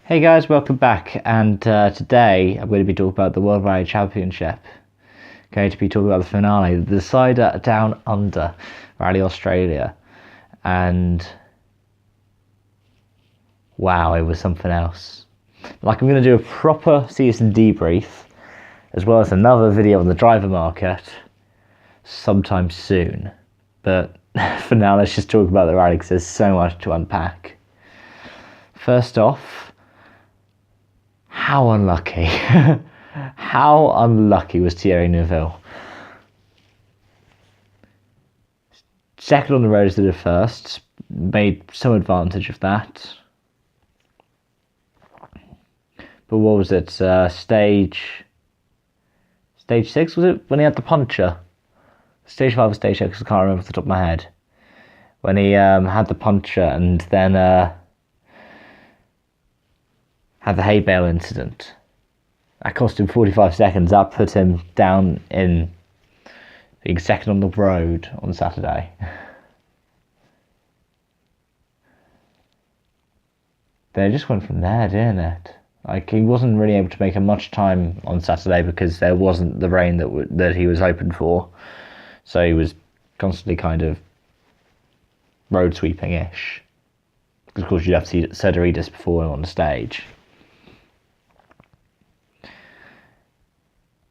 Hey guys, welcome back, and today I'm going to be talking about the World Rally Championship. Going to be talking about the finale, the decider down under Rally Australia, and wow, it was something else. Like, I'm going to do a proper season debrief, as well as another video on the driver market sometime soon. But for now, let's just talk about the rally because there's so much to unpack. First off, how unlucky. How unlucky was Thierry Neuville? Second on the road instead of first. Made some advantage of that. But what was it? Stage 6, was it? When he had the puncher? Stage 5 or stage 6, I can't remember off the top of my head. When he had the puncher and then had the hay bale incident. That cost him 45 seconds. That put him down in being second on the road on Saturday. Then it just went from there, didn't it? Like, he wasn't really able to make much time on Saturday because there wasn't the rain that he was hoping for. So he was constantly kind of road sweeping-ish. Because of course you'd have to see Cedarides before him on the stage.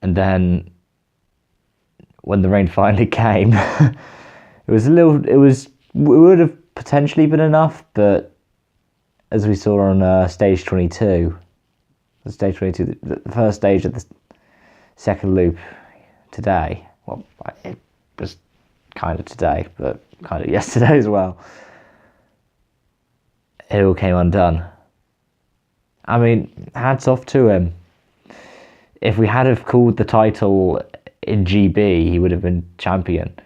And then when the rain finally came, it would have potentially been enough, but as we saw on stage 22, the first stage of the second loop today, well, it was kind of today, but kind of yesterday as well, it all came undone. I mean, hats off to him. If we had have called the title in GB, he would have been champion.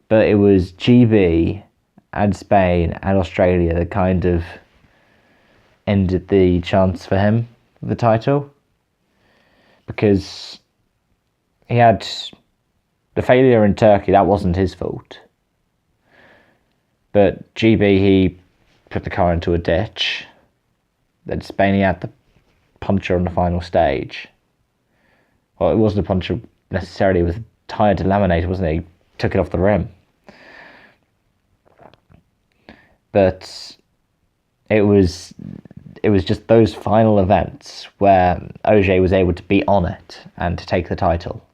But it was GB and Spain and Australia that kind of ended the chance for him of the title. Because he had the failure in Turkey, that wasn't his fault. But GB, he put the car into a ditch. Then Spain, he had the puncher on the final stage. Well, it wasn't a puncher necessarily, it was tyre delaminator, wasn't it? He took it off the rim. But it was just those final events where Ogier was able to be on it and to take the title.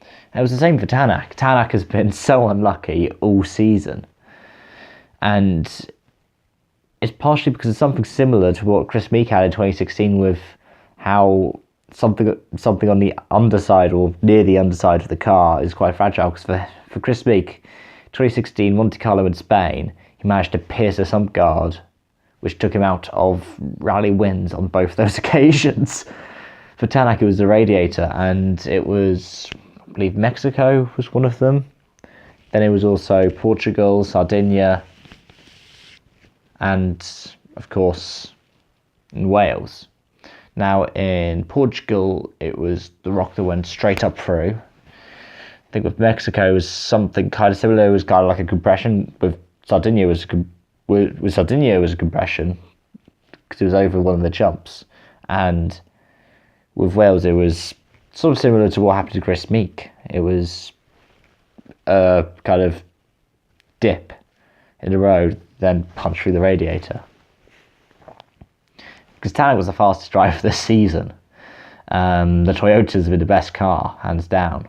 And it was the same for Tanak. Tanak has been so unlucky all season. And it's partially because it's something similar to what Chris Meek had in 2016 with how something on the underside or near the underside of the car is quite fragile. Because for Chris Meek, 2016 Monte Carlo in Spain, he managed to pierce a sump guard, which took him out of rally wins on both those occasions. For Tanak, it was the radiator, and it was, I believe, Mexico was one of them. Then it was also Portugal, Sardinia, and of course in Wales. Now in Portugal, it was the rock that went straight up through. I think with Mexico, it was something kind of similar. It was kind of like a compression. With Sardinia, it was a compression because it was over one of the jumps. And with Wales, it was sort of similar to what happened to Chris Meek. It was a kind of dip in the road, then punch through the radiator. Because Tanak was the fastest driver this season. The Toyotas were the best car, hands down.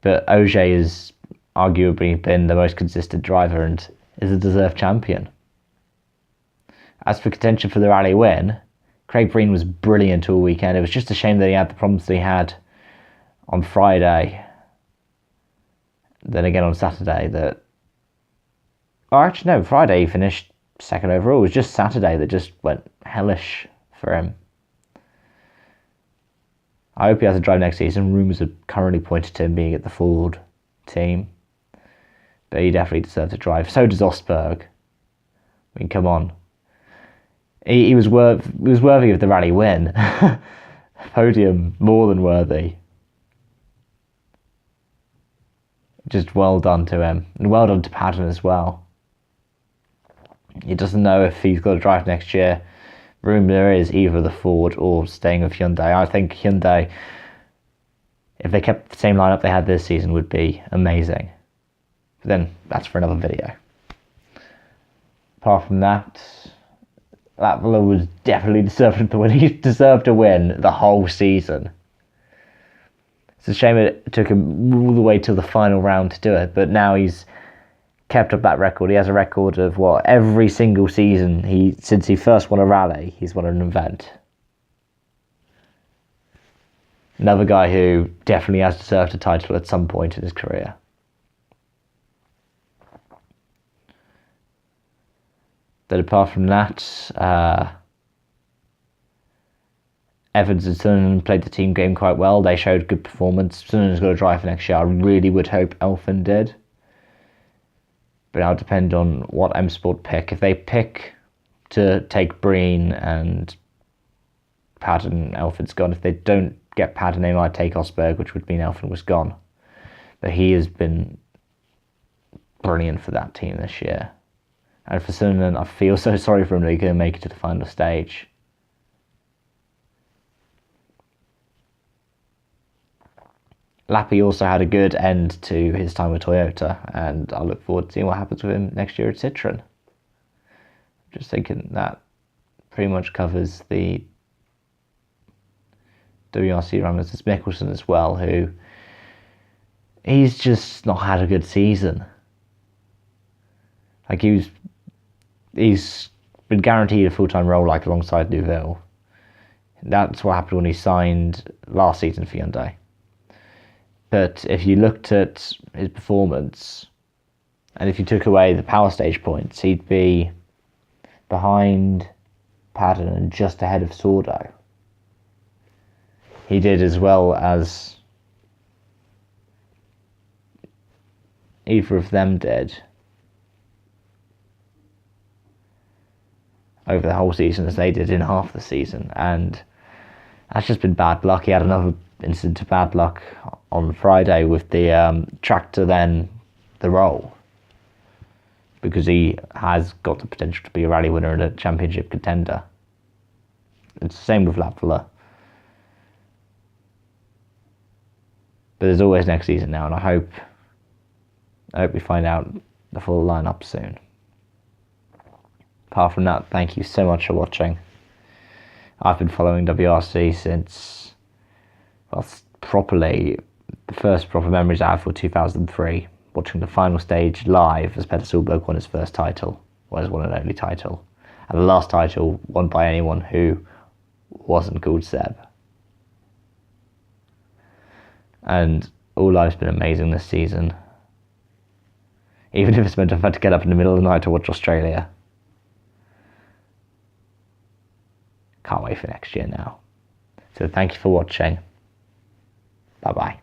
But Ogier has arguably been the most consistent driver and is a deserved champion. As for contention for the rally win, Craig Breen was brilliant all weekend. It was just a shame that he had the problems that he had on Friday. Then again on Saturday Friday he finished second overall. It was just Saturday that just went hellish for him. I hope he has to drive next season. Rumours are currently pointed to him being at the Ford team. But he definitely deserves to drive. So does Osberg. I mean, come on. He was worthy of the rally win. Podium more than worthy. Just well done to him. And well done to Patton as well. He doesn't know if he's got to drive next year. Rumour is either the Ford or staying with Hyundai. I think Hyundai, if they kept the same lineup they had this season, would be amazing. But then that's for another video. Apart from that, Latvala was definitely deserved to win. He deserved to win the whole season. It's a shame it took him all the way till the final round to do it, but now he's kept up that record. He has a record of every single season since he first won a rally, he's won an event. Another guy who definitely has deserved a title at some point in his career. But apart from that, Evans and Sunderland played the team game quite well. They showed good performance. Sunderland's got a drive for next year. I really would hope Elfyn did. But it'll depend on what M Sport pick. If they pick to take Breen and Paddon, Elfyn's gone. If they don't get Paddon, they might take Osberg, which would mean Elfyn was gone. But he has been brilliant for that team this year. And for Sunderland, I feel so sorry for him that he couldn't make it to the final stage. Lappy also had a good end to his time with Toyota, and I look forward to seeing what happens with him next year at Citroën. Just thinking that pretty much covers the WRC runners. It's Mickelson as well, who he's just not had a good season. Like he's been guaranteed a full-time role alongside Neuville. That's what happened when he signed last season for Hyundai. But if you looked at his performance, and if you took away the power stage points, he'd be behind Paddon and just ahead of Sordo. He did as well as either of them did over the whole season as they did in half the season, and that's just been bad luck. He had another incident of bad luck on Friday with the tractor, then the roll, because he has got the potential to be a rally winner and a championship contender. It's the same with Latvala. But there's always next season now, and I hope we find out the full lineup soon. Apart from that, thank you so much for watching. I've been following WRC since, properly, the first proper memories I have were 2003, watching the final stage live as Petter Solberg won his first title, well, his one and only title, and the last title won by anyone who wasn't called Seb. And all life's been amazing this season. Even if it's meant I've had to get up in the middle of the night to watch Australia. Can't wait for next year now. So thank you for watching. Bye bye.